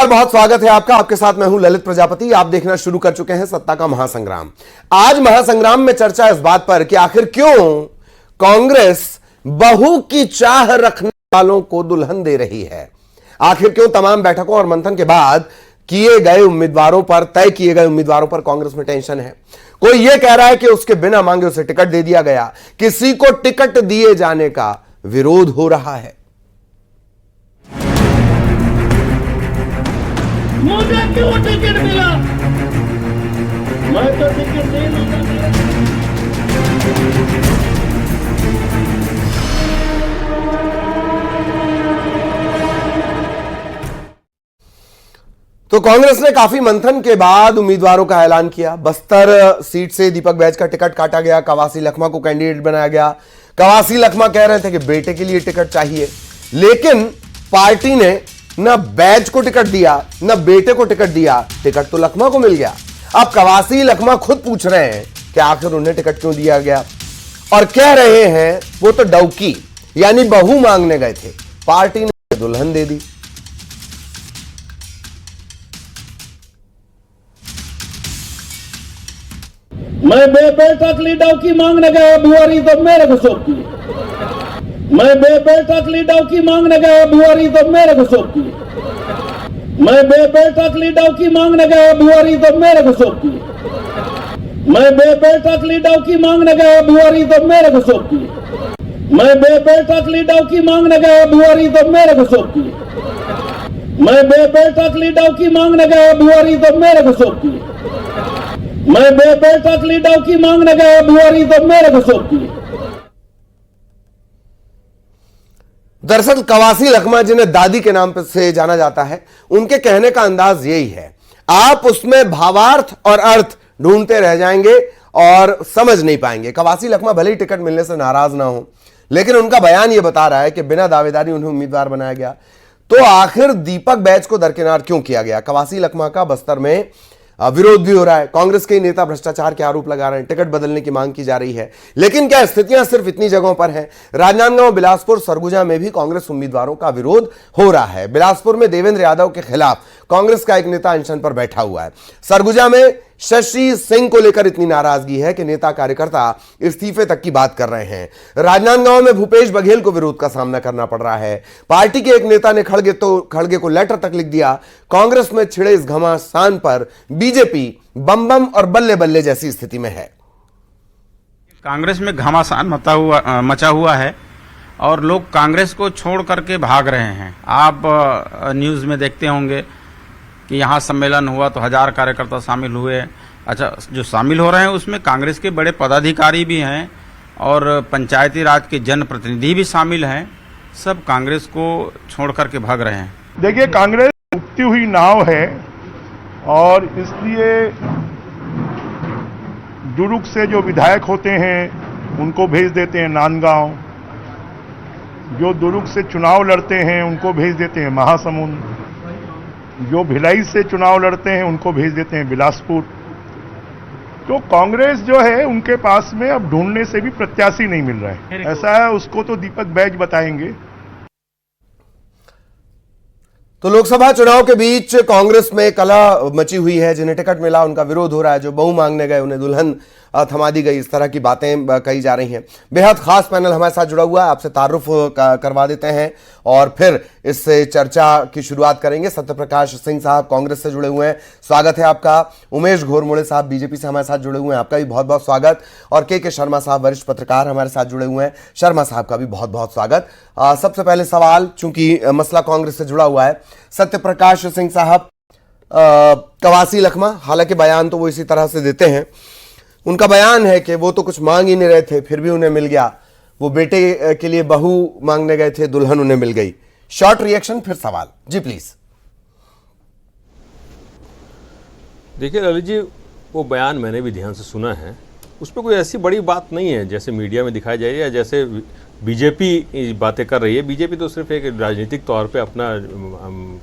बहुत स्वागत है आपका। आपके साथ मैं हूं ललित प्रजापति। आप देखना शुरू कर चुके हैं सत्ता का महासंग्राम। आज महासंग्राम में चर्चा इस बात पर कि आखिर क्यों कांग्रेस बहू की चाह रखने वालों को दुल्हन दे रही है। आखिर क्यों तमाम बैठकों और मंथन के बाद किए गए उम्मीदवारों पर, तय किए गए उम्मीदवारों पर कांग्रेस में टेंशन है। कोई यह कह रहा है कि उसके बिना मांगे उसे टिकट दे दिया गया, किसी को टिकट दिए जाने का विरोध हो रहा है। मुझे क्यों टिकट मिला? मैं तो टिकट नहीं लूंगा। तो कांग्रेस ने काफी मंथन के बाद उम्मीदवारों का ऐलान किया। बस्तर सीट से दीपक बैज का टिकट काटा गया, कवासी लखमा को कैंडिडेट बनाया गया। कवासी लखमा कह रहे थे कि बेटे के लिए टिकट चाहिए, लेकिन पार्टी ने न बैज को टिकट दिया न बेटे को टिकट दिया। टिकट तो लखमा को मिल गया। अब कवासी लखमा खुद पूछ रहे हैं कि आखिर उन्हें टिकट क्यों दिया गया, और कह रहे हैं वो तो डौकी यानी बहू मांगने गए थे, पार्टी ने दुल्हन दे दी। मैं बेटा के लिए डौकी मांगने गया, बुआरी तो मेरे को सौंपी। मैं बेटा के लिए डौकी मांगने गया, बुआरी तो मेरे को सौंपी। मैं बेटा के लिए डौकी मांगने गया, बुआरी तो मेरे को सौंपी। मैं बेटा के लिए डौकी मांगने गया, बुआरी तो मेरे को सौंपी। मैं बेटा के लिए डौकी मांगने गया, बुआरी तो मेरे को सौंपी। मैं बेटा के लिए डौकी मांगने गया, बुआरी तो मेरे को सौंपी। मैं बेटा के लिए डौकी मांगने गया, बुआरी तो मेरे को सौंपी। दरअसल कवासी लखमा, जिन्हें दादी के नाम से जाना जाता है, उनके कहने का अंदाज यही है। आप उसमें भावार्थ और अर्थ ढूंढते रह जाएंगे और समझ नहीं पाएंगे। कवासी लखमा भले ही टिकट मिलने से नाराज ना हो, लेकिन उनका बयान यह बता रहा है कि बिना दावेदारी उन्हें उम्मीदवार बनाया गया। तो आखिर दीपक बैज को दरकिनार क्यों किया गया? कवासी लखमा का बस्तर में विरोध भी हो रहा है। कांग्रेस के नेता भ्रष्टाचार के आरोप लगा रहे हैं, टिकट बदलने की मांग की जा रही है। लेकिन क्या स्थितियां सिर्फ इतनी जगहों पर हैं? राजनांदगांव, बिलासपुर, सरगुजा में भी कांग्रेस उम्मीदवारों का विरोध हो रहा है। बिलासपुर में देवेंद्र यादव के खिलाफ कांग्रेस का एक नेता अनशन पर बैठा हुआ है। सरगुजा में शशि सिंह को लेकर इतनी नाराजगी है कि नेता कार्यकर्ता इस्तीफे तक की बात कर रहे हैं। राजनांदगांव में भूपेश बघेल को विरोध का सामना करना पड़ रहा है। पार्टी के एक नेता ने खड़गे को लेटर तक लिख दिया। कांग्रेस में छिड़े इस घमासान पर बीजेपी बम बम और बल्ले बल्ले जैसी स्थिति में है। कांग्रेस में घमासान मचा हुआ है और लोग कांग्रेस को छोड़ करके भाग रहे हैं। आप न्यूज़ में देखते होंगे कि यहाँ सम्मेलन हुआ तो 1000 कार्यकर्ता शामिल हुए। अच्छा, जो शामिल हो रहे हैं उसमें कांग्रेस के बड़े पदाधिकारी भी हैं और पंचायती राज के जनप्रतिनिधि भी शामिल हैं। सब कांग्रेस को छोड़ करके भाग रहे हैं। देखिए, कांग्रेस उठती हुई नाव है और इसलिए दुर्ग से जो विधायक होते हैं उनको भेज देते हैं नांदगांव, जो दुर्ग से चुनाव लड़ते हैं उनको भेज देते हैं महासमुंद, जो भिलाई से चुनाव लड़ते हैं उनको भेज देते हैं बिलासपुर। तो कांग्रेस जो है उनके पास में अब ढूंढने से भी प्रत्याशी नहीं मिल रहा है। ऐसा है, उसको तो दीपक बैज बताएंगे। तो लोकसभा चुनाव के बीच कांग्रेस में कलह मची हुई है। जिन्हें टिकट मिला उनका विरोध हो रहा है, जो बहू मांगने गए उन्हें दुल्हन थमा दी गई, इस तरह की बातें कही जा रही हैं। बेहद खास पैनल हमारे साथ जुड़ा हुआ है, आपसे तारुफ करवा देते हैं और फिर इससे चर्चा की शुरुआत करेंगे। सत्यप्रकाश सिंह साहब कांग्रेस से जुड़े हुए हैं, स्वागत है आपका। उमेश घोरमुड़े साहब बीजेपी से हमारे साथ जुड़े हुए हैं, आपका भी बहुत बहुत स्वागत। और के शर्मा साहब वरिष्ठ पत्रकार हमारे साथ जुड़े हुए हैं, शर्मा साहब का भी बहुत बहुत स्वागत। सबसे पहले सवाल, चूंकि मसला कांग्रेस से जुड़ा हुआ है, सत्यप्रकाश सिंह साहब, कवासी लखमा, हालांकि बयान तो वो इसी तरह से देते हैं। उनका बयान है कि वो तो कुछ मांग ही नहीं रहे थे, फिर भी उन्हें मिल गया। वो बेटे के लिए बहू मांगने गए थे, दुल्हन उन्हें मिल गई। शॉर्ट रिएक्शन, फिर सवाल जी प्लीज। देखिए ललित जी, वो बयान मैंने भी ध्यान से सुना है। उसमें कोई ऐसी बड़ी बात नहीं है जैसे मीडिया में दिखाई जा रही है, जैसे बीजेपी बातें कर रही है। बीजेपी तो सिर्फ एक राजनीतिक तौर पे अपना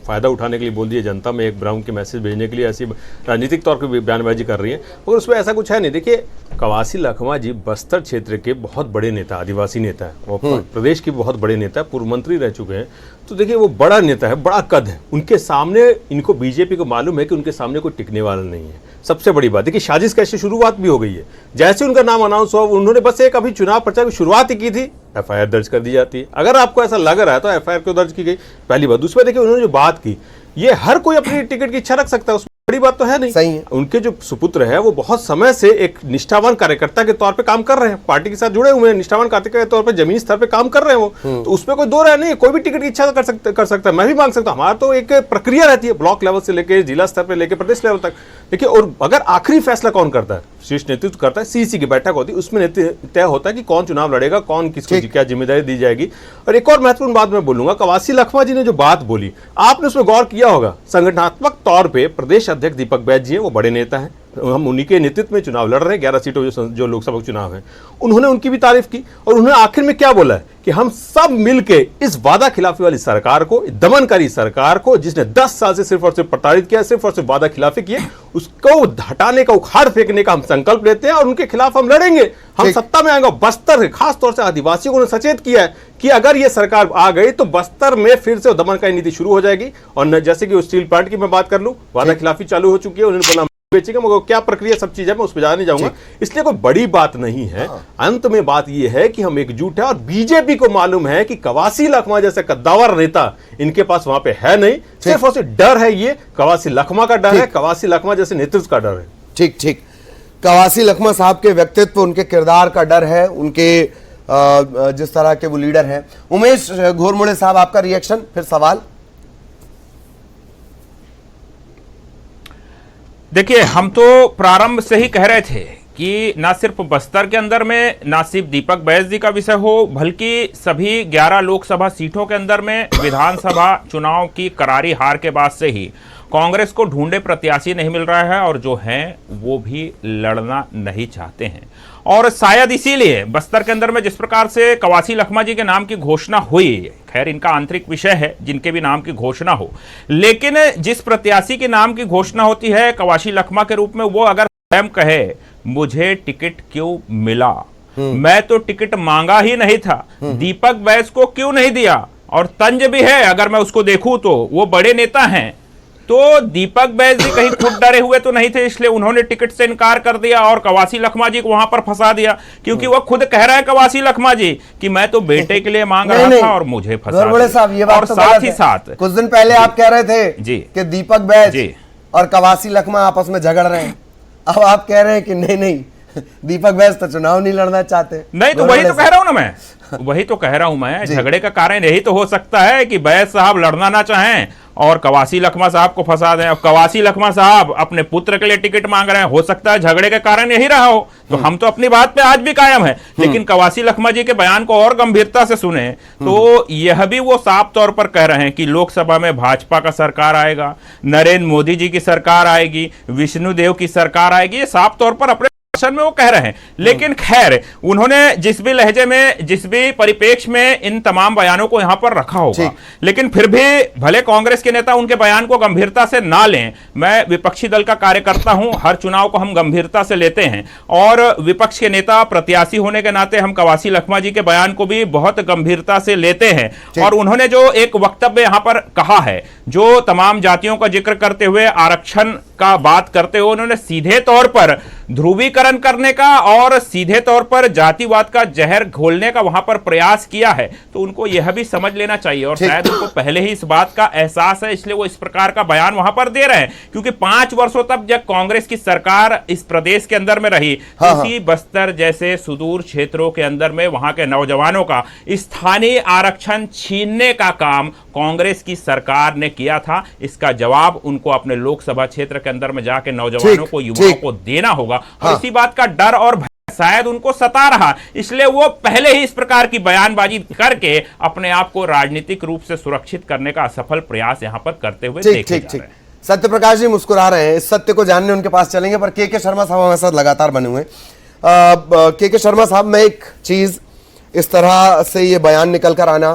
फ़ायदा उठाने के लिए बोल दिया, जनता में एक भ्रम के मैसेज भेजने के लिए ऐसी राजनीतिक तौर पे बयानबाजी कर रही है, मगर उसमें ऐसा कुछ है नहीं। देखिए, कवासी लखमा जी बस्तर क्षेत्र के बहुत बड़े नेता, आदिवासी नेता है, वो प्रदेश के बहुत बड़े नेता, पूर्व मंत्री रह चुके हैं। तो देखिए वो बड़ा नेता है, बड़ा कद है, उनके सामने इनको बीजेपी को मालूम है कि उनके सामने कोई टिकने वाला नहीं है। सबसे बड़ी बात देखिए साजिश कैसे शुरुआत भी हो गई है। जैसे उनका नाम अनाउंस हुआ उन्होंने बस एक अभी चुनाव प्रचार की शुरुआत ही की थी, एफआईआर दर्ज कर दी जाती है। अगर आपको ऐसा लग रहा है तो एफआईआर क्यों दर्ज की गई, पहली बात। दूसरी बात देखिए उन्होंने जो बात की, ये हर कोई अपनी टिकट की इच्छा रख सकता है, उसमें बड़ी बात तो है नहीं। सही है। उनके जो सुपुत्र है वो बहुत समय से एक निष्ठावान कार्यकर्ता के तौर पे काम कर रहे हैं, पार्टी के साथ जुड़े हुए हैं, निष्ठावान कार्यकर्ता के तौर पे जमीनी स्तर पे काम कर रहे हैं वो, तो उसमें कोई दो राय नहीं है। कोई भी टिकट की इच्छा कर सकता है, मैं भी मांग सकता हूं। हमारा तो एक प्रक्रिया रहती है, ब्लॉक लेवल से लेकर जिला स्तर पे लेकर प्रदेश लेवल तक। देखिए, और अगर आखिरी फैसला कौन करता है, शीर्ष नेतृत्व करता है, सीसी की बैठक होती है, उसमें तय होता है कि कौन चुनाव लड़ेगा, कौन किसको क्या जिम्मेदारी दी जाएगी। और एक और महत्वपूर्ण बात मैं बोलूंगा, कवासी लखमा जी ने जो बात बोली, आपने उसमें गौर किया होगा। संगठनात्मक तौर पर प्रदेश अध्यक्ष दीपक बैज जी हैं, वो बड़े नेता हैं, हम उन्हीं के नेतृत्व में चुनाव लड़ रहे हैं, 11 सीटों जो लोकसभा चुनाव है। उन्होंने उनकी भी तारीफ की और उन्होंने आखिर में क्या बोला है कि हम सब मिलके इस वादा खिलाफी वाली सरकार को, दमनकारी सरकार को, जिसने 10 साल से सिर्फ और सिर्फ प्रताड़ित किया, सिर्फ और सिर्फ वादा खिलाफी की है, उसको हटाने का, उखाड़ फेंकने का हम संकल्प लेते हैं और उनके खिलाफ हम लड़ेंगे। हम सत्ता में आएंगे। बस्तर खास तौर से आदिवासियों को सचेत किया है कि अगर ये सरकार आ गई तो बस्तर में फिर से दमनकारी नीति शुरू हो जाएगी। और जैसे कि स्टील प्लांट की मैं बात कर लूं, वादा खिलाफी चालू हो चुकी है, उन्होंने बोला बेचेगा, मगर क्या प्रक्रिया सब चीज है मैं उस पर जाने नहीं जाऊंगा, इसलिए कोई बड़ी बात नहीं है। अंत में बात यह है कि हम एकजुट है और बीजेपी को मालूम है कि कवासी लखमा जैसे कद्दावर नेता इनके पास वहां पे है नहीं, सिर्फ और सिर्फ डर है, ये कवासी लखमा का डर है, कवासी लखमा जैसे नेतृत्व का डर है। ठीक ठीक, कवासी लखमा साहब के व्यक्तित्व, उनके किरदार का डर है, उनके जिस तरह के वो लीडर हैं। उमेश घोरमुड़े साहब, आपका रिएक्शन, फिर सवाल। देखिए, हम तो प्रारंभ से ही कह रहे थे कि ना सिर्फ बस्तर के अंदर में ना सिर्फ दीपक बैज जी का विषय हो, बल्कि सभी 11 लोकसभा सीटों के अंदर में विधानसभा चुनाव की करारी हार के बाद से ही कांग्रेस को ढूंढे प्रत्याशी नहीं मिल रहा है और जो हैं वो भी लड़ना नहीं चाहते हैं। और शायद इसीलिए बस्तर के अंदर में जिस प्रकार से कवासी लखमा जी के नाम की घोषणा हुई, खैर इनका आंतरिक विषय है जिनके भी नाम की घोषणा हो, लेकिन जिस प्रत्याशी के नाम की घोषणा होती है कवासी लखमा के रूप में, वो अगर स्वयं कहे मुझे टिकट क्यों मिला, मैं तो टिकट मांगा ही नहीं था, दीपक बैज को क्यों नहीं दिया, और तंज भी है अगर मैं उसको देखूं तो वो बड़े नेता हैं, तो दीपक बैज जी कहीं खुद डरे हुए तो नहीं थे, इसलिए उन्होंने टिकट से इनकार कर दिया और कवासी लखमा जी को वहां पर फंसा दिया, क्योंकि वो खुद कह रहा है कवासी लखमा जी कि मैं तो बेटे के लिए मांग रहा था और मुझे फंसा दिया। साहब, ये बात और तो साथ ही साथ कुछ दिन पहले आप कह रहे थे जी कि दीपक बैज और कवासी लखमा आपस में झगड़ रहे हैं, अब आप कह रहे हैं कि नहीं दीपक बैज तो चुनाव नहीं लड़ना चाहते। नहीं, तो वही तो कह रहा हूं ना मैं, वही तो कह रहा हूं मैं, झगड़े का कारण यही तो हो सकता है कि बैज साहब लड़ना ना चाहें और कवासी लखमा साहब को फंसा दें। अब कवासी लखमा साहब अपने पुत्र के लिए टिकट मांग रहे हैं, हो सकता है झगड़े का कारण यही रहा हो। तो हम तो अपनी बात पे आज भी कायम है, लेकिन कवासी लखमा जी के बयान को और गंभीरता से सुने तो यह भी वो साफ तौर पर कह रहे हैं कि लोकसभा में भाजपा का सरकार आएगा, नरेंद्र मोदी जी की सरकार आएगी, विष्णुदेव की सरकार आएगी, ये साफ तौर पर अपने में वो कह रहे हैं। लेकिन खैर, उन्होंने जिस भी लहजे में, जिस भी परिप्रेक्ष्य में इन तमाम बयानों को यहां पर रखा होगा, लेकिन फिर भी भले कांग्रेस के नेता उनके बयान को गंभीरता से ना लें, मैं विपक्षी दल का कार्यकर्ता हूं, हर चुनाव को हम गंभीरता से लेते हैं और विपक्ष के नेता प्रत्याशी होने के नाते हम कवासी लखमा जी के बयान को भी बहुत गंभीरता से लेते हैं। और उन्होंने जो एक वक्तव्य यहां पर कहा है, जो तमाम जातियों का जिक्र करते हुए, आरक्षण का बात करते हुए, उन्होंने सीधे तौर पर ध्रुवीकरण करने का और सीधे तौर पर जातिवाद का जहर घोलने का वहां पर प्रयास किया है, तो उनको यह भी समझ लेना चाहिए और शायद उनको पहले ही इस बात का एहसास है, इसलिए वो इस प्रकार का बयान वहां पर दे रहे हैं। क्योंकि 5 वर्षों तक जब कांग्रेस की सरकार इस प्रदेश के अंदर में रही, इसी बस्तर जैसे सुदूर क्षेत्रों के अंदर में वहां के नौजवानों का स्थानीय आरक्षण छीनने का काम कांग्रेस की सरकार ने किया था। इसका जवाब उनको अपने लोकसभा क्षेत्र के अंदर में जाके नौजवानों को, युवाओं को देना होगा। और इसी बात का डर और भय शायद उनको सता रहा, इसलिए वो पहले ही इस प्रकार की बयानबाजी करके अपने आप को राजनीतिक रूप से सुरक्षित करने का असफल प्रयास यहां पर करते हुए देखे जा रहे हैं। सत्यप्रकाश जी मुस्कुरा रहे हैं, इस सत्य को जानने उनके पास चलेंगे, पर के शर्मा साहब हमारे साथ लगातार बने हुए हैं। के शर्मा साहब, मैं एक चीज, इस तरह से ये बयान निकल कर आना,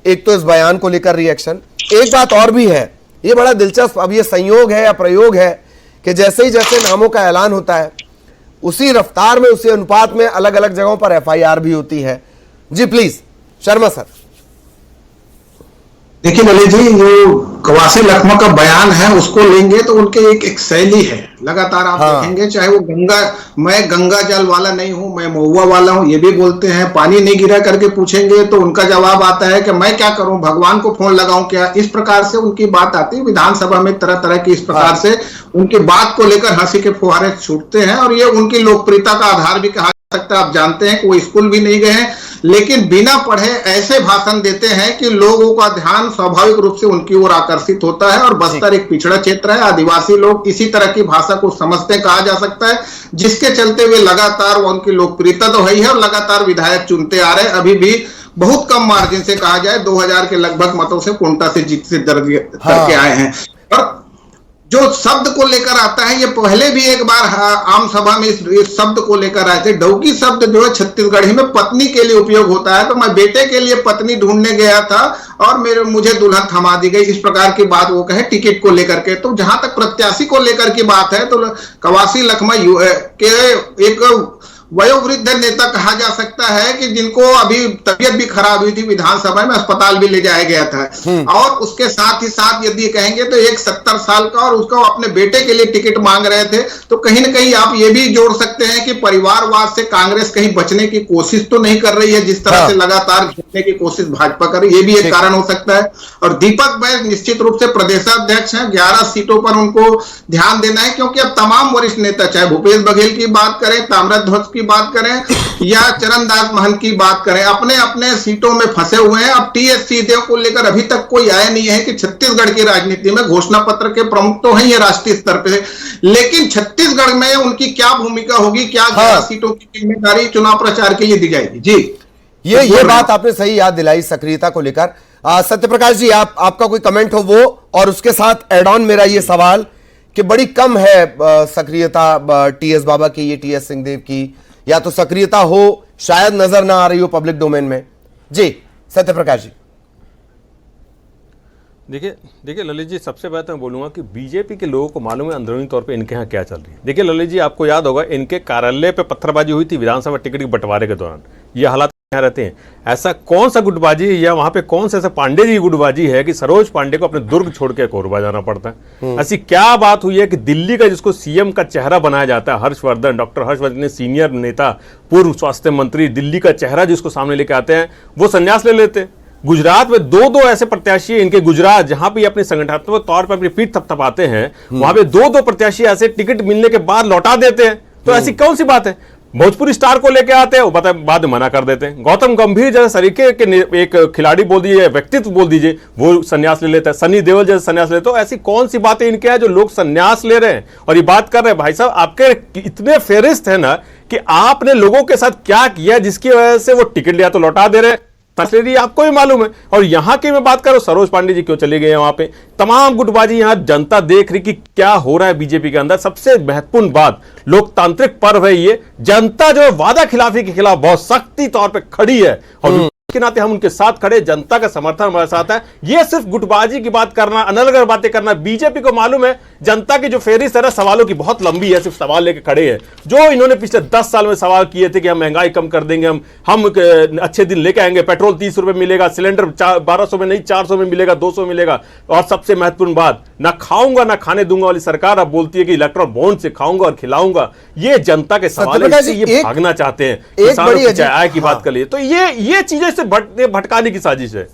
एक तो इस बयान को लेकर रिएक्शन, एक बात और भी है, ये बड़ा दिलचस्प, अब ये संयोग है या प्रयोग है कि जैसे ही जैसे नामों का ऐलान होता है उसी रफ्तार में, उसी अनुपात में अलग अलग जगहों पर एफआईआर भी होती है। जी प्लीज शर्मा सर। देखिए ललित जी, जो कवासी लखमा का बयान है उसको लेंगे तो उनके एक शैली है लगातार आप देखेंगे, चाहे वो मैं गंगा जल वाला नहीं हूं, मैं महुआ वाला हूं, ये भी बोलते हैं। पानी नहीं गिरा करके पूछेंगे तो उनका जवाब आता है कि मैं क्या करूं, भगवान को फोन लगाऊं क्या। इस प्रकार से उनकी बात आती है विधानसभा में, तरह तरह की इस प्रकार से उनकी बात को लेकर हंसी के फुहारे छूटते हैं, और ये उनकी लोकप्रियता का आधार भी कहा सकता है। आप जानते हैं कि वो स्कूल भी नहीं गए हैं, लेकिन बिना पढ़े ऐसे भाषण देते हैं कि लोगों का ध्यान स्वाभाविक रूप से उनकी ओर आकर्षित होता है। और बस्तर एक पिछड़ा क्षेत्र है, आदिवासी लोग इसी तरह की भाषा को समझते कहा जा सकता है, जिसके चलते वे लगातार उनकी लोकप्रियता तो है और लगातार विधायक चुनते आ रहे हैं। अभी भी बहुत कम मार्जिन से कहा जाए 2000 के लगभग मतों से कोंटा से जीत से दर्ज करके आए हैं। और जो शब्द को लेकर आता है, ये पहले भी एक बार आम सभा में इस शब्द को लेकर आए थे। डौकी शब्द जो है छत्तीसगढ़ी में पत्नी के लिए उपयोग होता है, तो मैं बेटे के लिए पत्नी ढूंढने गया था और मुझे दुल्हन थमा दी गई, इस प्रकार की बात वो कहे टिकट को लेकर के। तो जहां तक प्रत्याशी को लेकर की बात है, तो कवासी लखमा के एक वयोवृद्ध नेता कहा जा सकता है कि जिनको अभी तबीयत भी खराब हुई थी, विधानसभा में अस्पताल भी ले जाया गया था। और उसके साथ ही साथ यदि कहेंगे तो एक 70 साल का, और उसको अपने बेटे के लिए टिकट मांग रहे थे। तो कहीं ना कहीं आप ये भी जोड़ सकते हैं कि परिवारवाद से कांग्रेस कहीं बचने की कोशिश तो नहीं कर रही है, जिस तरह से लगातार घेरने की कोशिश भाजपा कर रही है, ये भी एक कारण हो सकता है। और दीपक बैज निश्चित रूप से प्रदेशाध्यक्ष हैं, 11 सीटों पर उनको ध्यान देना है, क्योंकि अब तमाम वरिष्ठ नेता, चाहे भूपेश बघेल की बात करें, ताम्रध्वज की बात करें या चरणदास महंत की बात करें, अपने अपने सीटों में फंसे हुए हैं। अब टीएस सिंहदेव को लेकर अभी तक कोई आया नहीं है कि छत्तीसगढ़ की राजनीति में घोषणा पत्र के प्रमुख तो हैं ये राष्ट्रीय स्तर पे, लेकिन छत्तीसगढ़ में उनकी क्या भूमिका होगी, क्या 11 सीटों की जिम्मेदारी चुनाव प्रचार के लिए दी जाएगी। जी, ये बात आपने सही याद दिलाई सक्रियता को लेकर। सत्यप्रकाश जी, आपका कोई कमेंट हो वो, और उसके साथ एड ऑन मेरा ये सवाल कि बड़ी कम है सक्रियता टीएस बाबा की, ये टीएस सिंहदेव की, या तो सक्रियता हो शायद नजर ना आ रही हो पब्लिक डोमेन में। जी सत्यप्रकाश जी। देखिए ललित जी, सबसे पहले तो मैं बोलूंगा कि बीजेपी के लोगों को मालूम है अंदरूनी तौर पे इनके यहाँ क्या चल रही है। देखिए ललित जी, आपको याद होगा इनके कार्यालय पे पत्थरबाजी हुई थी विधानसभा टिकट के बंटवारे के दौरान। ये हालात यहाँ रहते हैं। ऐसा कौन सा गुटबाजी या वहां पे कौन सा ऐसा पांडे जी की गुटबाजी है कि सरोज पांडे को अपने दुर्ग छोड़ के कोरबा जाना पड़ता है? ऐसी क्या बात हुई है कि दिल्ली का जिसको सीएम का चेहरा बनाया जाता है, हर्षवर्धन, डॉक्टर हर्षवर्धन, सीनियर नेता, पूर्व स्वास्थ्य मंत्री, दिल्ली का चेहरा जिसको सामने लेके आते हैं, वो संन्यास ले लेते हैं। गुजरात में दो ऐसे प्रत्याशी इनके, गुजरात जहां पे अपने संगठनात्मक तौर पर अपनी पीठ थपथपाते हैं, वहां पे दो प्रत्याशी ऐसे टिकट मिलने के बाद लौटा देते हैं। तो ऐसी कौन सी बात है? भोजपुरी स्टार को लेके आते हैं, वो बाद में मना कर देते हैं। गौतम गंभीर जैसे सरीके के एक खिलाड़ी बोल दीजिए, व्यक्तित्व बोल दीजिए, वो संन्यास ले लेता है। सनी देओल जैसे संन्यास लेते। तो ऐसी कौन सी बातें इनके हैं जो लोग संन्यास ले रहे हैं और ये बात कर रहे हैं? भाई साहब, आपके इतने फेरिस्त है ना कि आपने लोगों के साथ क्या किया जिसकी वजह से वो टिकट लिया तो लौटा दे रहे हैं, आपको भी मालूम है। और यहां की मैं बात करूं, सरोज पांडे जी क्यों चले गए वहां पे, तमाम गुटबाजी यहां जनता देख रही कि क्या हो रहा है बीजेपी के अंदर। सबसे महत्वपूर्ण बात, लोकतांत्रिक पर्व है ये, जनता जो वादा खिलाफी के खिलाफ बहुत सख्ती तौर पे खड़ी है और के नाते हम उनके साथ खड़े, जनता का समर्थन हमारे साथ है। ये सिर्फ गुटबाजी की बात करना, अनलग बातें करना, बीजेपी को मालूम है जनता की जो फेरिस्त है ना सवालों की बहुत लंबी है, सिर्फ सवाल लेके खड़े हैं। जो इन्होंने पिछले 10 साल में सवाल किए थे कि हम महंगाई कम कर देंगे, हम अच्छे दिन लेके आएंगे, पेट्रोल 30 रुपए मिलेगा, सिलेंडर 1200 में नहीं 400 में मिलेगा, 200 मिलेगा, और सबसे महत्वपूर्ण बात, ना खाऊंगा ना खाने दूंगा वाली सरकार अब बोलती है कि इलेक्ट्रॉल बॉन्ड से खाऊंगा और खिलाऊंगा। ये जनता के सवाल है, ये भागना चाहते हैं। किसानों की आय की बात कर लिए तो ये चीजें से भटकाने की साजिश है।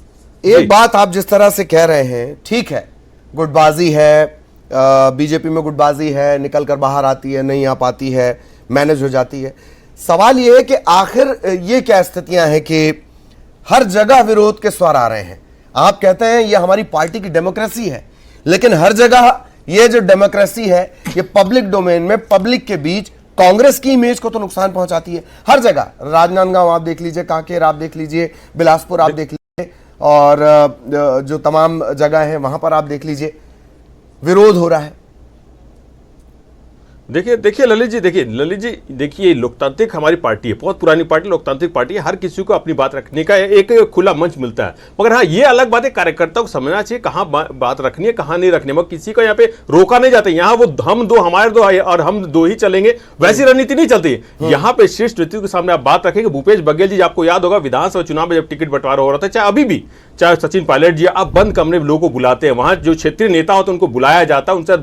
एक बात आप जिस तरह से कह रहे हैं, ठीक है, गुटबाजी है, बीजेपी में गुटबाजी है, निकल कर बाहर आती है, नहीं आ पाती है, मैनेज हो जाती है। सवाल यह है कि आखिर ये क्या स्थितियां हैं कि हर जगह विरोध के स्वर आ रहे हैं। आप कहते हैं ये हमारी पार्टी की डेमोक्रेसी है, लेकिन हर जगह ये जो डेमोक्रेसी है ये पब्लिक डोमेन में, पब्लिक के बीच कांग्रेस की इमेज को तो नुकसान पहुंचाती है। हर जगह, राजनांदगांव आप देख लीजिए, कांकेर आप देख लीजिए, बिलासपुर आप देख लीजिए, और जो तमाम जगह है वहां पर आप देख लीजिए, विरोध हो रहा है। देखिए ललित जी, देखिए लोकतांत्रिक हमारी पार्टी है, बहुत पुरानी पार्टी, लोकतांत्रिक पार्टी है, हर किसी को अपनी बात रखने का एक खुला मंच मिलता है। मगर हाँ, ये अलग बात है, कार्यकर्ताओं को समझना चाहिए कहाँ बात रखनी है, कहाँ नहीं रखनी है। मगर किसी को यहाँ पे रोका नहीं जाता। यहाँ वो हम दो, हमारे दो और हम दो ही चलेंगे, वैसी रणनीति नहीं चलती। यहाँ पे शीर्ष नेतृत्व के सामने आप बात रखेंगे। भूपेश बघेल जी, आपको याद होगा विधानसभा चुनाव में जब टिकट बंटवारा हो रहा था, चाहे अभी भी चाहे सचिन पायलट जी, आप बंद कमरे में लोगों को बुलाते हैं, वहां जो क्षेत्रीय नेता होते हैं उनको बुलाया जाता है, उनसे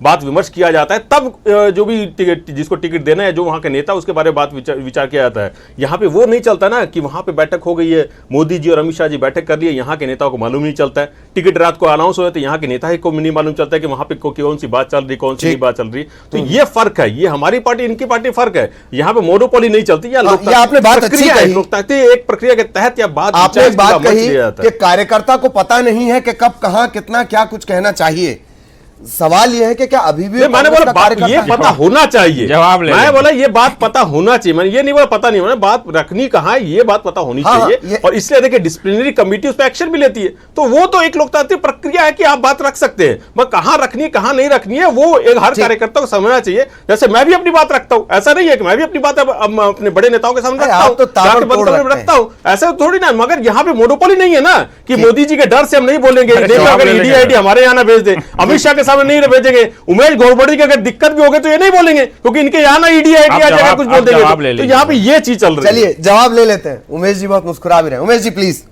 बात विमर्श किया जाता है, तब जो भी जिसको टिकट देना है, जो वहां के नेता, उसके बारे में बात विचार किया जाता है। यहाँ पे वो नहीं चलता ना कि वहां पे बैठक हो गई है, मोदी जी और अमित शाह जी बैठक कर लिए, यहाँ के नेताओं को मालूम नहीं चलता है, टिकट रात को अनाउंस हो जाते, यहाँ के नेता को नहीं मालूम चलता है कि वहां पे कौन सी बात चल रही, कौन सी नहीं बात चल रही। तो ये फर्क है, ये हमारी पार्टी इनकी पार्टी फर्क है। यहाँ पे मोनोपोली नहीं चलती, या आपने बात अच्छी कही, लोकतांत्रिक एक प्रक्रिया के तहत या बात आपने एक बात कही कि कार्यकर्ता को पता नहीं है कि कब कहां कितना क्या कुछ कहना चाहिए। सवाल यह है कि क्या अभी भी मैंने बोला ये पता होना चाहिए, जवाब ले, मैं बोला ये बात पता होना चाहिए, मैंने ये नहीं बोला पता नहीं, मैंने बात रखनी कहां है, ये बात पता होनी चाहिए। और इसलिए देखिए डिसिप्लिनरी कमेटी उस पर एक्शन भी लेती है, तो वो तो एक लोकतांत्रिक प्रक्रिया है कि आप बात रख सकते हैं, मगर कहां रखनी है कहां नहीं रखनी है वो एक हर कार्यकर्ता को समझना चाहिए। जैसे मैं भी अपनी बात रखता हूं, ऐसा नहीं है कि मैं भी अपनी बात अपने बड़े नेताओं के सामने रखता हूं, ऐसा थोड़ी ना। मगर यहाँ पे मोनोपोली नहीं है ना कि मोदी जी के डर से हम नहीं बोलेंगे, अगर ईडी हमारे यहाँ ना भेज दे, अमित शाह के सामने नहीं भेजेंगे, उमेश घोरपड़ी की अगर दिक्कत भी होगी तो ये नहीं बोलेंगे क्योंकि इनके यहाँ ना ईडी आ जाएगा, कुछ बोल देंगे। तो यहाँ पे ये चीज चल रही है। चलिए जवाब ले लेते हैं। उमेश जी बहुत मुस्कुरा भी रहे हैं। उमेश जी प्लीज।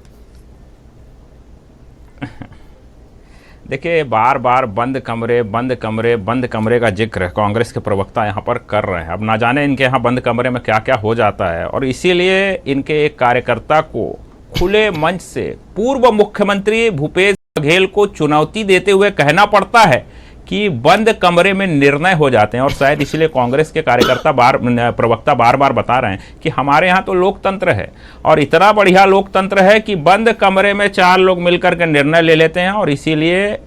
देखिए बार बार बंद कमरे का जिक्र कांग्रेस के प्रवक्ता यहाँ पर कर रहे हैं। अब ना जाने इनके यहाँ बंद कमरे में क्या क्या हो जाता है, और इसीलिए इनके एक कार्यकर्ता को खुले मंच से पूर्व मुख्यमंत्री भूपेश बघेल को चुनौती देते हुए कहना पड़ता है कि बंद कमरे में निर्णय हो जाते हैं। और शायद इसलिए कांग्रेस के प्रवक्ता बार बार बता रहे हैं कि हमारे यहाँ तो लोकतंत्र है, और इतना बढ़िया लोकतंत्र है कि बंद कमरे में 4 लोग मिलकर के निर्णय ले लेते हैं। और इसीलिए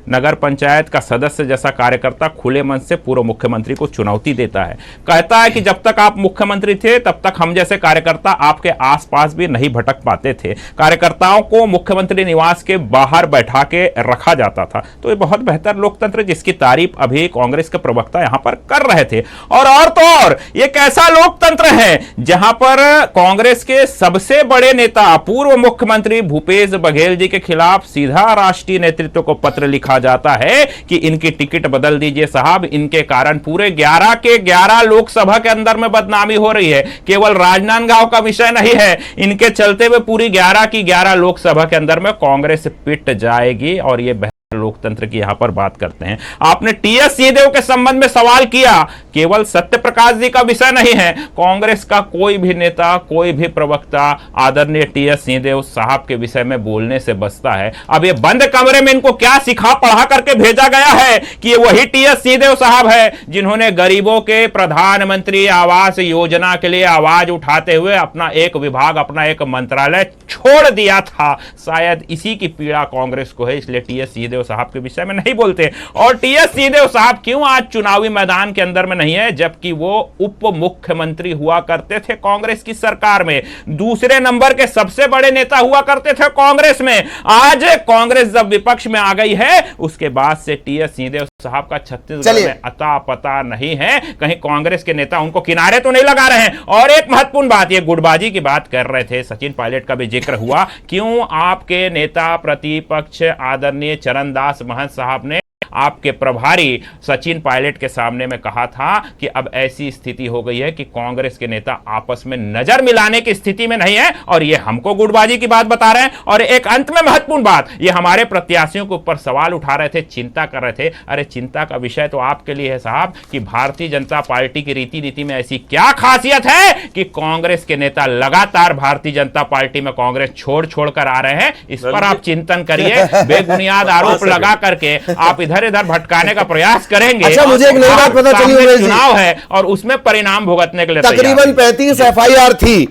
नगर पंचायत का सदस्य जैसा कार्यकर्ता खुले मन से पूर्व मुख्यमंत्री को चुनौती देता है, कहता है कि जब तक आप मुख्यमंत्री थे तब तक हम जैसे कार्यकर्ता आपके आसपास भी नहीं भटक पाते थे, कार्यकर्ताओं को मुख्यमंत्री निवास के बाहर बैठा के रखा जाता था। तो ये बहुत बेहतर लोकतंत्र जिसकी तारीफ अभी कांग्रेस के प्रवक्ता यहां पर कर रहे थे। और तो और ये कैसा लोकतंत्र है जहां पर कांग्रेस के सबसे बड़े नेता पूर्व मुख्यमंत्री भूपेश बघेल जी के खिलाफ सीधा राष्ट्रीय नेतृत्व को पत्र लिखा जाता है कि इनकी टिकट बदल दीजिए साहब, इनके कारण पूरे 11 के 11 लोकसभा के अंदर में बदनामी हो रही है। केवल राजनांदगांव का विषय नहीं है, इनके चलते हुए पूरी 11 की 11 लोकसभा के अंदर में कांग्रेस पिट जाएगी। और ये लोकतंत्र की यहां पर बात करते हैं। आपने टीएस सिंहदेव के संबंध में सवाल किया, केवल सत्य प्रकाश जी का विषय नहीं है, कांग्रेस का कोई भी नेता, कोई भी प्रवक्ता आदरणीय टीएस सिंहदेव साहब के विषय में बोलने से बचता है। अब ये बंद कमरे में इनको क्या सिखा पढ़ा करके भेजा गया है कि ये वही टीएस सिंहदेव साहब है जिन्होंने गरीबों के प्रधानमंत्री आवास योजना के लिए आवाज उठाते हुए अपना एक विभाग, अपना एक मंत्रालय छोड़ दिया था। शायद इसी की पीड़ा कांग्रेस को है, इसलिए टीएस सिंहदेव साहब के विषय में नहीं बोलते। और टीएस सिंहदेव साहब क्यों आज चुनावी मैदान के अंदर में नहीं है, जबकि वो उप मुख्यमंत्री हुआ करते थे कांग्रेस की सरकार में, दूसरे नंबर के सबसे बड़े नेता हुआ करते थे कांग्रेस में। आज कांग्रेस जब विपक्ष में आ गई है उसके बाद से टीएस सिंहदेव साहब का छत्तीसगढ़ में अता पता नहीं है, कहीं कांग्रेस के नेता उनको किनारे तो नहीं लगा रहे हैं। और एक महत्वपूर्ण बात, ये गुटबाजी की बात कर रहे थे, सचिन पायलट का भी जिक्र हुआ, क्यों आपके नेता प्रतिपक्ष आदरणीय चरणदास महंत साहब ने आपके प्रभारी सचिन पायलट के सामने में कहा था कि अब ऐसी स्थिति हो गई है कि कांग्रेस के नेता आपस में नजर मिलाने की स्थिति में नहीं है, और ये हमको गुटबाजी की बात बता रहे हैं। और एक अंत में महत्वपूर्ण बात, ये हमारे प्रत्याशियों के ऊपर सवाल उठा रहे थे, चिंता कर रहे थे। अरे चिंता का विषय तो आपके लिए है साहब कि भारतीय जनता पार्टी की रीति नीति में ऐसी क्या खासियत है कि कांग्रेस के नेता लगातार भारतीय जनता पार्टी में कांग्रेस छोड़ कर आ रहे हैं। इस पर आप चिंतन करिए, बेबुनियाद आरोप लगा करके आप इधर भटकाने का प्रयास करेंगे। अच्छा, मुझे एक नई बात पता चली, चुनाव है और उसमें परिणाम भुगतने के लिए तकरीबन 35 एफआईआर थी,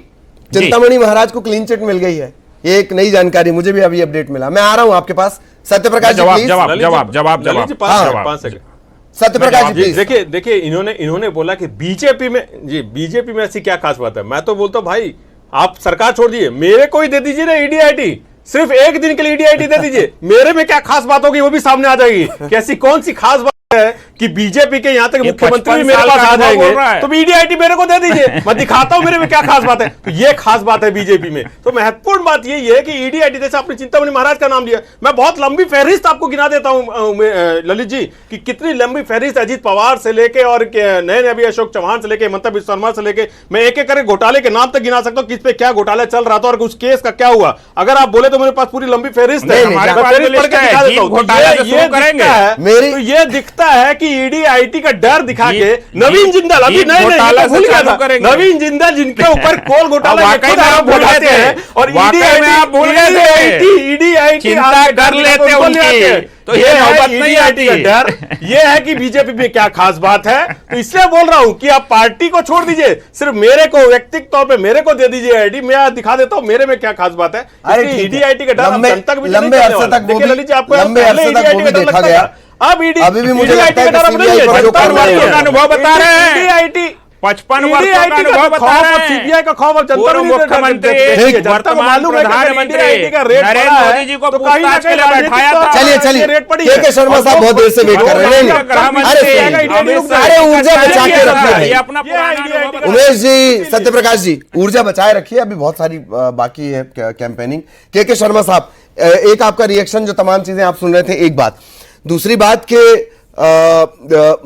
चिंतामणि महाराज को क्लीन चिट मिल गई है। ये एक नई जानकारी मुझे भी अभी अपडेट मिला। मैं आ रहा हूं आपके पास सत्यप्रकाश जी, जवाब सत्यप्रकाश जी। देखिए इन्होंने बोला कि बीजेपी में ऐसी क्या खास बात है। मैं तो बोलता हूं भाई आप सरकार छोड़ दीजिए, मेरे को ही दे दीजिए ना ईडीआईटी, सिर्फ एक दिन के लिए ईडीआईटी दे दीजिए, मेरे में क्या खास बात होगी वो भी सामने आ जाएगी। कैसी कौन सी खास बात है कि बीजेपी के यहाँ तक ये मुख्यमंत्री 55 भी मेरे साल पास का आ अनुभव बोल रहा जाएंगे है। तो ईडीआईटी मेरे को दे दीजिए, मैं दिखाता हूं मेरे में क्या खास बात है। तो ये खास बात है बीजेपी में। तो महत्वपूर्ण बात यही है कि ईडीआईटी, जैसे आपने चिंतामणि महाराज का नाम लिया, मैं बहुत लंबी फहरिस्त आपको गिना देता हूं ललित जी कि कितनी लंबी फहरिस्त अजीत पवार से लेके और नए अभी अशोक चौहान से लेके हेमंत बिस्वा शर्मा से लेके मैं एक एक करके घोटाले के नाम तक गिना सकता हूं, किस पे क्या घोटाला चल रहा था और उस केस का क्या हुआ। अगर आप बोले तो मेरे पास पूरी लंबी फहरिस्त है, हमारे मैं पास फहरिस्त भी पढ़ के लिस्ट है, दिखा देता जीत हूं। तो घोटाला से शुरू दिखता करेंगे। है, तो ये दिखता है कि ईडीआईटी का डर दिखा के नवीन जिंदल, अभी जीत नए घोटाला से भूल गया चालू था, करेंगे। नवीन जिंदल जिनके ऊपर कोल घोटाला वाकई के खुद में आप आरोप भूल गए लगाते थे। हैं और वाकई में आप भूल गए थे। ईडीआईटी चिंता कर लेते उनकी, तो ये नौबत नहीं आती। डर ये है कि बीजेपी में क्या खास बात है। तो इसलिए बोल रहा हूं कि आप पार्टी को छोड़ दीजिए, सिर्फ मेरे को व्यक्तिगत तौर पे मेरे को दे दीजिए आईडी, मैं दिखा देता हूं मेरे में क्या खास बात है। ईडीआईटी का डर लंबे अरसे तक वो भी देखा गया। अब अभी भी मुझे लगता है कि CBI पर जो कर रहे हैं। का अनुभव बता रहे हैं। ईडीआईटी 55 वर्षों का अनुभव बता रहे हैं। सीबीआई का खौफ अब जनता पूर्व को नहीं मुख्यमंत्री, देखिए, जनता को वर्तमान मालूम है कि प्रधानमंत्री ईडीआईटी का रेट नरेंद्र बढ़ा है, मोदी जी को तो कहीं ना पूछताछ के कहीं लिए राजनीतिक बैठाया तौर था। पर चलिए चलिए रेट पड़ी के है। शर्मा साहब बहुत देर से वेट कर रहे हैं। नहीं, अरे ऊर्जा बचा के रखिए। ये अपना पुराना अनुभव बता रहे हैं। उमेश जी, सत्यप्रकाश जी, ऊर्जा बचाए रखिए, अभी बहुत सारी बाकी है कैंपेनिंग। के शर्मा साहब, एक आपका रिएक्शन, जो तमाम चीजें आप सुन रहे थे, एक बात। दूसरी बात के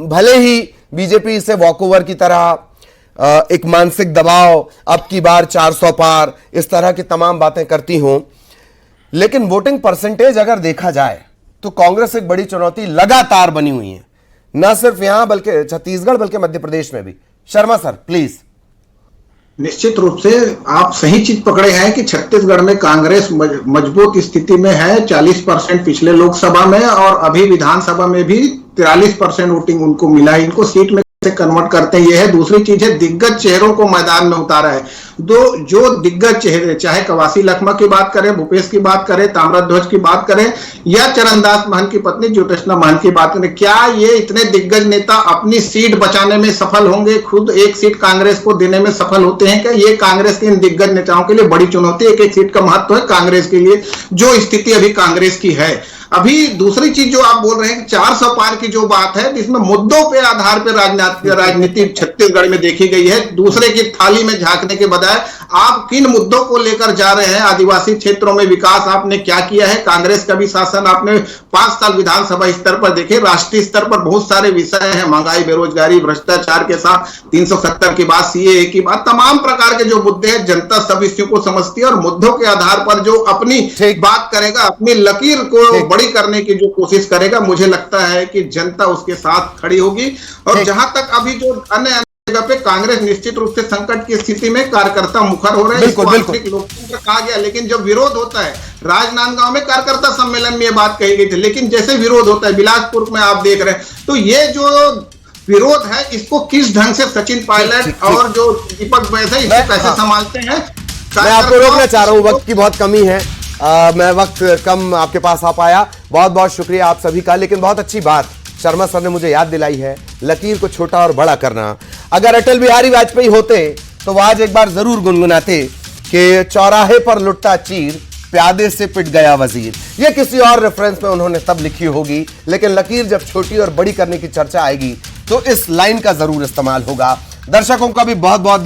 भले ही बीजेपी इसे वॉकओवर की तरह एक मानसिक दबाव, अब की बार 400 पार, इस तरह की तमाम बातें करती हों, लेकिन वोटिंग परसेंटेज अगर देखा जाए तो कांग्रेस एक बड़ी चुनौती लगातार बनी हुई है, न सिर्फ यहां बल्कि छत्तीसगढ़, बल्कि मध्य प्रदेश में भी। Sharma sir please. निश्चित रूप से आप सही चीज पकड़े हैं कि छत्तीसगढ़ में कांग्रेस मजबूत स्थिति में है। 40% पिछले लोकसभा में और अभी विधानसभा में भी 43% वोटिंग उनको मिला है। इनको सीट में से कन्वर्ट करते हैं, ये है। दूसरी चीज है, दिग्गज चेहरों को मैदान में उतारा है। जो दिग्गज चेहरे, चाहे कवासी लखमा की बात करें, भूपेश की बात करें, ताम्रध्वज की बात करें, या चरणदास महंत की पत्नी ज्योतिष्णा महंत की बात करें, क्या ये इतने दिग्गज नेता अपनी सीट बचाने में सफल होंगे? खुद एक सीट कांग्रेस को देने में सफल होते हैं क्या? ये कांग्रेस के इन दिग्गज नेताओं के लिए बड़ी चुनौती है। एक सीट का महत्व है कांग्रेस के लिए, जो स्थिति अभी कांग्रेस की है। अभी दूसरी चीज जो आप बोल रहे हैं 400 पार की जो बात है, जिसमें मुद्दों पे आधार पर राजनीति छत्तीसगढ़ में देखी गई है। दूसरे की थाली में झांकने के बजाय आप किन मुद्दों को लेकर जा रहे हैं? आदिवासी क्षेत्रों में विकास आपने क्या किया है? कांग्रेस का भी शासन आपने 5 साल विधानसभा स्तर पर देखे। राष्ट्रीय स्तर पर बहुत सारे विषय हैं, महंगाई, बेरोजगारी, भ्रष्टाचार के साथ 370 की बात, सीएए की बात, तमाम प्रकार के जो मुद्दे हैं, जनता सब इश्यू को समझती है और मुद्दों के आधार पर जो अपनी बात करेगा, अपनी लकीर को करने की जो कोशिश करेगा, मुझे लगता है कि जनता उसके साथ खड़ी होगी। और जहां तक अभी जो अन्य जगह पे कांग्रेस निश्चित रूप से संकट की स्थिति में कार्यकर्ता मुखर हो रहे हैं, इसको आंतरिक लोकतंत्र कहा गया। लेकिन जब विरोध होता है, राजनांदगांव में कार्यकर्ता सम्मेलन में ये बात कही गई थी, लेकिन जैसे विरोध होता है बिलासपुर में आप देख रहे हैं, तो ये जो विरोध है, इसको किस ढंग से सचिन पायलट और जो दीपक बैस है, इसको कैसे संभालते हैं? मैं आपको रोकना चाह रहा हूं, वक्त की बहुत कमी है। मैं वक्त कम आपके पास आ पाया, बहुत बहुत शुक्रिया आप सभी का। लेकिन बहुत अच्छी बात शर्मा सर ने मुझे याद दिलाई है, लकीर को छोटा और बड़ा करना। अगर अटल बिहारी वाजपेयी होते तो वो आज एक बार जरूर गुनगुनाते कि चौराहे पर लुट्टा चीर, प्यादे से पिट गया वजीर। ये किसी और रेफरेंस में उन्होंने तब लिखी होगी, लेकिन लकीर जब छोटी और बड़ी करने की चर्चा आएगी तो इस लाइन का जरूर इस्तेमाल होगा। दर्शकों का भी बहुत बहुत